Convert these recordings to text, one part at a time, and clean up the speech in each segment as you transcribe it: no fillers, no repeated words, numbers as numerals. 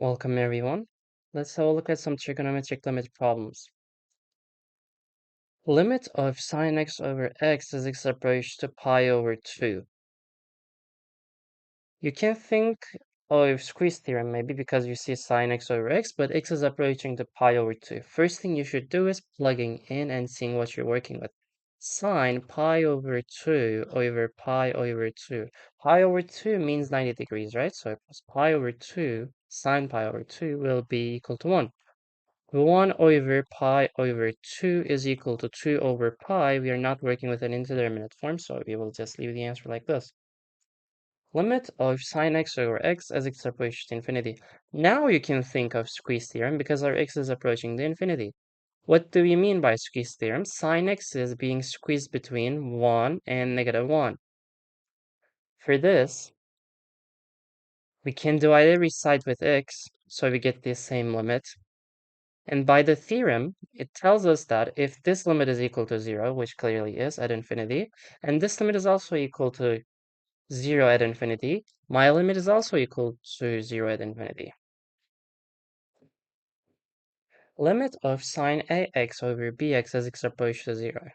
Welcome everyone. Let's have a look at some trigonometric limit problems. Limit of sine x over x is x approach to pi over 2. You can think of squeeze theorem maybe because you see sine x over x, but x is approaching to pi over 2. First thing you should do is plugging in and seeing what you're working with. Sine pi over 2 over pi over 2. Pi over 2 means 90 degrees, right? So pi over 2, sine pi over 2 will be equal to 1. 1 over pi over 2 is equal to 2 over pi. We are not working with an indeterminate form, so we will just leave the answer like this. Limit of sine x over x as x approaches to infinity. Now you can think of squeeze theorem because our x is approaching the infinity. What do we mean by squeeze theorem? Sine x is being squeezed between 1 and -1. For this, we can divide every side with x, so we get the same limit. And by the theorem, it tells us that if this limit is equal to 0, which clearly is at infinity, and this limit is also equal to 0 at infinity, my limit is also equal to 0 at infinity. Limit of sine ax over bx as x approaches to 0.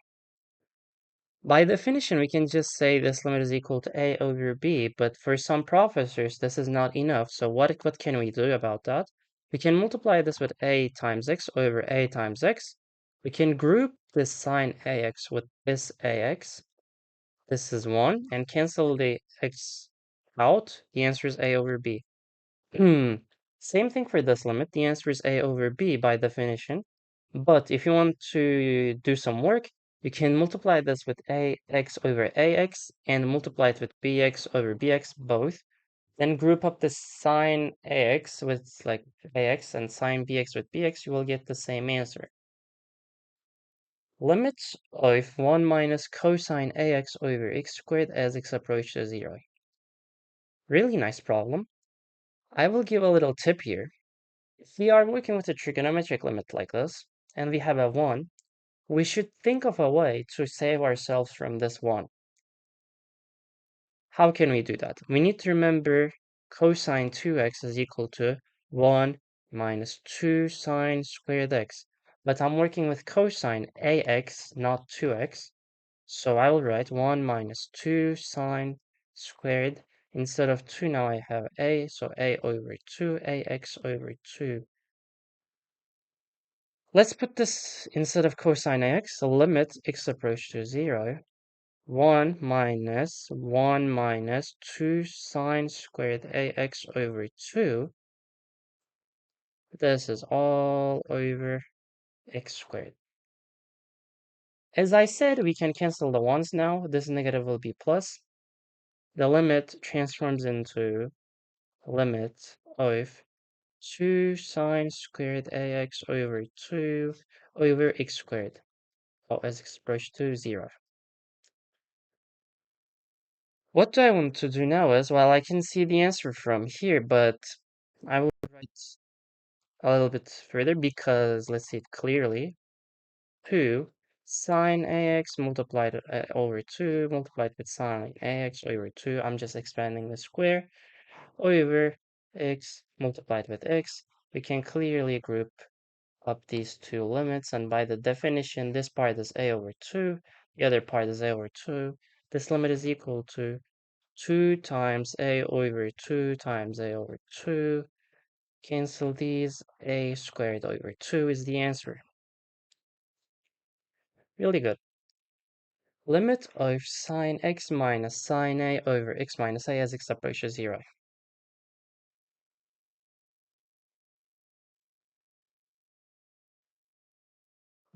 By definition, we can just say this limit is equal to a over b, but for some professors, this is not enough. So what can we do about that? We can multiply this with a times x over a times x. We can group this sine ax with this ax. This is 1, and cancel the x out. The answer is a over b. Same thing for this limit. The answer is a over b by definition. But if you want to do some work, you can multiply this with ax over ax and multiply it with bx over bx both. Then group up the sine ax with like ax and sine bx with bx, you will get the same answer. Limit of 1 minus cosine ax over x squared as x approaches 0. Really nice problem. I will give a little tip here. If we are working with a trigonometric limit like this, and we have a 1, we should think of a way to save ourselves from this 1. How can we do that? We need to remember cosine 2x is equal to 1 minus 2 sine squared x. But I'm working with cosine ax, not 2x. So I will write 1 minus 2 sine squared. Instead of 2, now I have a, so a over 2, ax over 2. Let's put this instead of cosine x, so limit x approach to 0. 1 minus 2 sine squared ax over 2. This is all over x squared. As I said, we can cancel the 1's now. This negative will be plus. The limit transforms into limit of 2 sine squared ax over 2 over x squared. As x approaches to 0. What do I want to do now is, well, I can see the answer from here, but I will write a little bit further because let's see it clearly. 2 sine ax multiplied over 2 multiplied with sine ax over 2. I'm just expanding the square over x multiplied with x. We can clearly group up these two limits, and by the definition, this part is a over 2, the other part is a over 2. This limit is equal to 2 times a over 2 times a over 2. Cancel these. A squared over 2 is the answer. Really good. Limit of sine x minus sine a over x minus a as x approaches 0.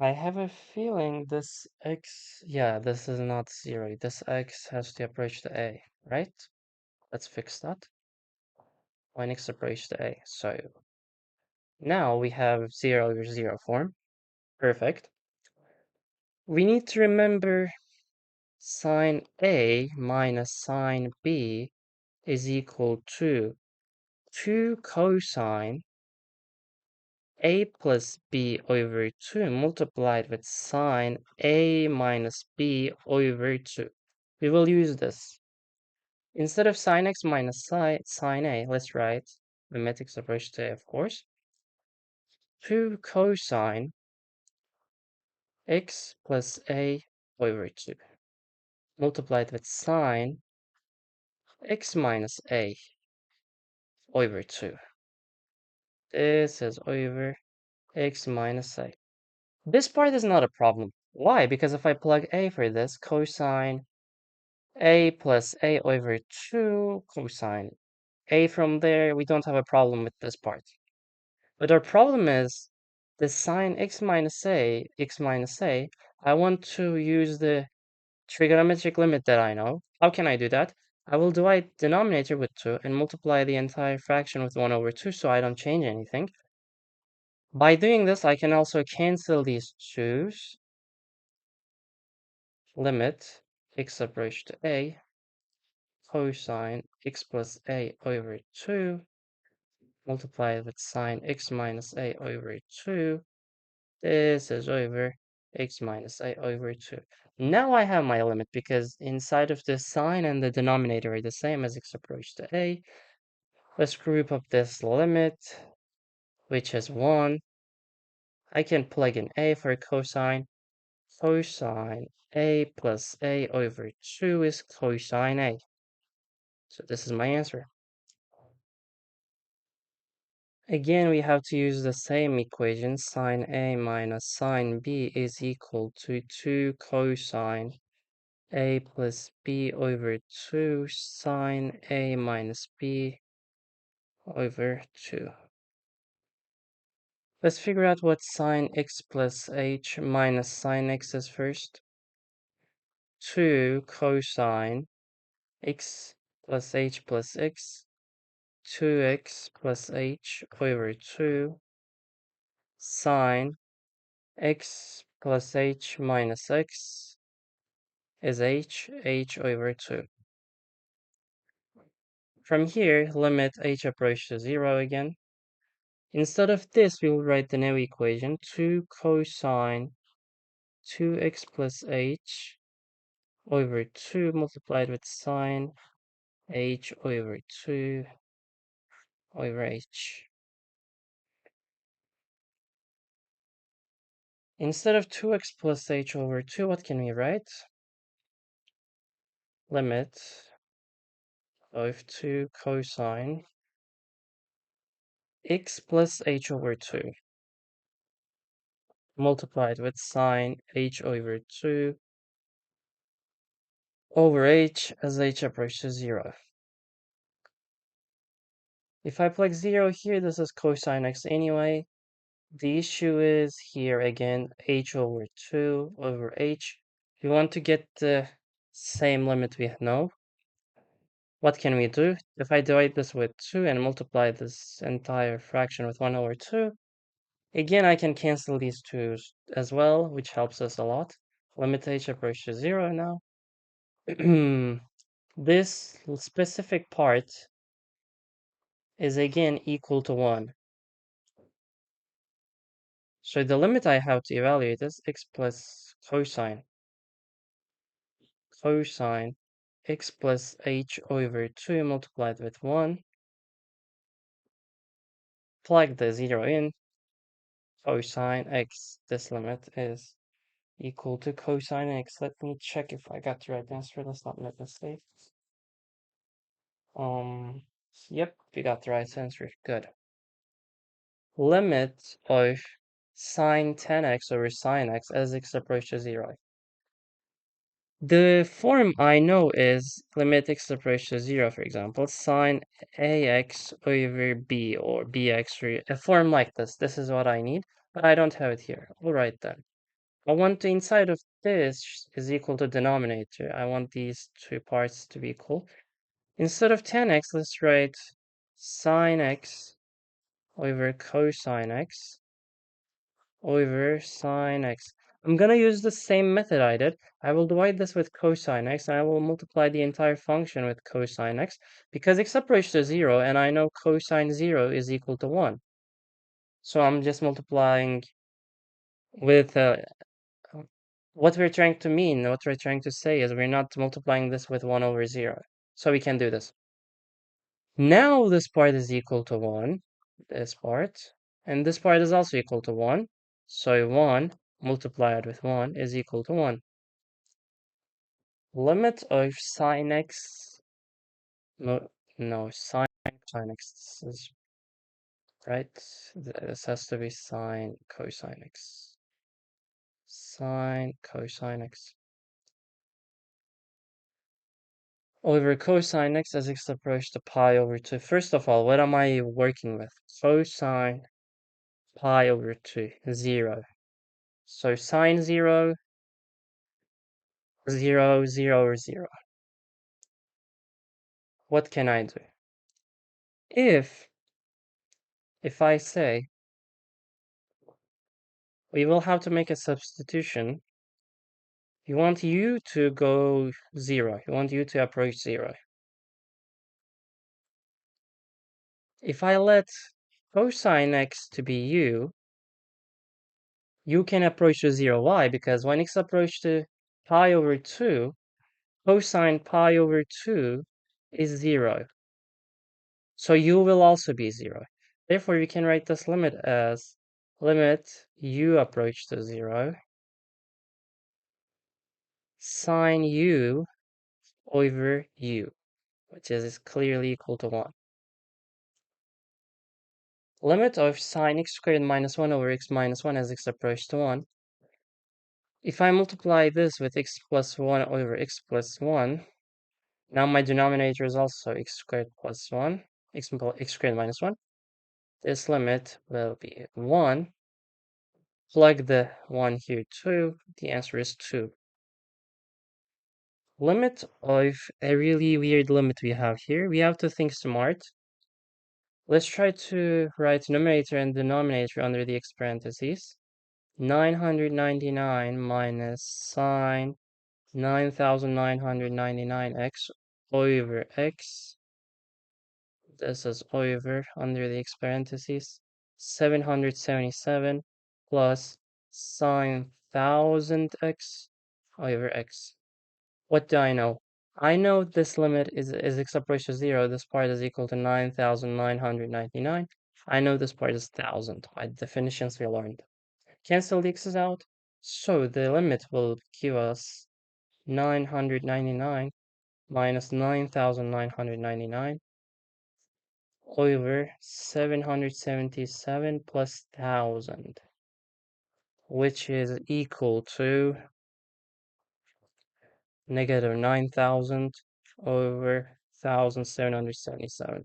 I have a feeling this x, yeah, this is not 0. This x has to approach to a, right? Let's fix that. When x approaches to a. So now we have 0 over 0 form. Perfect. We need to remember sine A minus sine B is equal to 2 cosine A plus B over 2 multiplied with sine A minus B over 2. We will use this. Instead of sine x minus sine A, let's write limit x approaches to a, of course, 2 cosine x plus a over 2, multiplied with sine x minus a over 2. This is over x minus a. This part is not a problem. Why? Because if I plug a for this, cosine a plus a over 2 cosine a from there, we don't have a problem with this part. But our problem is the sine x minus a, I want to use the trigonometric limit that I know. How can I do that? I will divide denominator with 2 and multiply the entire fraction with 1 over 2 so I don't change anything. By doing this, I can also cancel these 2's. Limit x approach to a cosine x plus a over 2 multiplied with sine x minus a over 2. This is over x minus a over 2. Now I have my limit because inside of the sine and the denominator are the same as x approach to a. Let's group up this limit, which is 1. I can plug in a for cosine. Cosine a plus a over 2 is cosine a. So this is my answer. Again, we have to use the same equation. Sine a minus sine b is equal to 2 cosine a plus b over 2 sine a minus b over 2. Let's figure out what sine x plus h minus sine x is first. 2 cosine x plus h plus x, 2x plus h over 2 sine x plus h minus x is h over 2. From here, limit h approaches to 0 again. Instead of this, we will write the new equation, 2 cosine 2x plus h over 2 multiplied with sine h over 2 over h. Instead of 2x plus h over 2, what can we write? Limit of 2 cosine x plus h over 2 multiplied with sine h over 2 over h as h approaches 0. If I plug 0 here, this is cosine x anyway. The issue is here again, h over 2 over h. We want to get the same limit we know. What can we do? If I divide this with 2 and multiply this entire fraction with 1 over 2, again, I can cancel these 2's as well, which helps us a lot. Limit h approaches 0 now. This specific part is again equal to 1. So the limit I have to evaluate is x plus cosine x plus h over 2 multiplied with 1. Plug the 0 in. Cosine x. This limit is equal to cosine x. Let me check if I got the right answer. Let's not make mistakes. Yep, we got the right answer. Good. Limit of sine 10x over sine x as x approaches 0. The form I know is limit x approaches 0, for example, sine ax over b or bx, or a form like this. This is what I need, but I don't have it here. All right then. I want the inside of this is equal to denominator. I want these two parts to be equal. Instead of 10x, let's write sine x over cosine x over sine x. I'm gonna use the same method I did. I will divide this with cosine x, and I will multiply the entire function with cosine x, because x approaches to 0, and I know cosine 0 is equal to 1. So I'm just multiplying with what we're trying to say is we're not multiplying this with 1 over 0. So we can do this. Now this part is equal to 1, this part, and this part is also equal to 1. So 1 multiplied with 1 is equal to 1. Limit of sine x, no, sine x is right. This has to be sine cosine x. Sine cosine x over cosine x as x approaches to pi over 2. First of all, what am I working with? Cosine pi over 2, 0. So sine 0, 0, 0, or 0. What can I do? If I say we will have to make a substitution, you want u to go 0. You want u to approach 0. If I let cosine x to be u can approach to 0. Why? Because when x approaches to pi over 2, cosine pi over 2 is 0. So u will also be 0. Therefore, you can write this limit as limit u approach to 0 sine u over u, which is clearly equal to 1. Limit of sine x squared minus 1 over x minus 1 as x approaches to 1. If I multiply this with x plus 1 over x plus 1, now my denominator is also x squared plus 1, x squared minus 1. This limit will be 1. Plug the 1 here too. The answer is 2. Limit of a really weird limit we have here. We have to think smart. Let's try to write numerator and denominator under the x parentheses. 999 minus sine 9999x over x. This is over under the x parentheses. 777 plus sine 1000x over x. What do I know? I know this limit is x approaches 0. This part is equal to 9999. I know this part is 1000 by the definitions we learned. Cancel the x's out. So the limit will give us 999 minus 9999 over 777 plus 1000, which is equal to negative 9000 over 1777.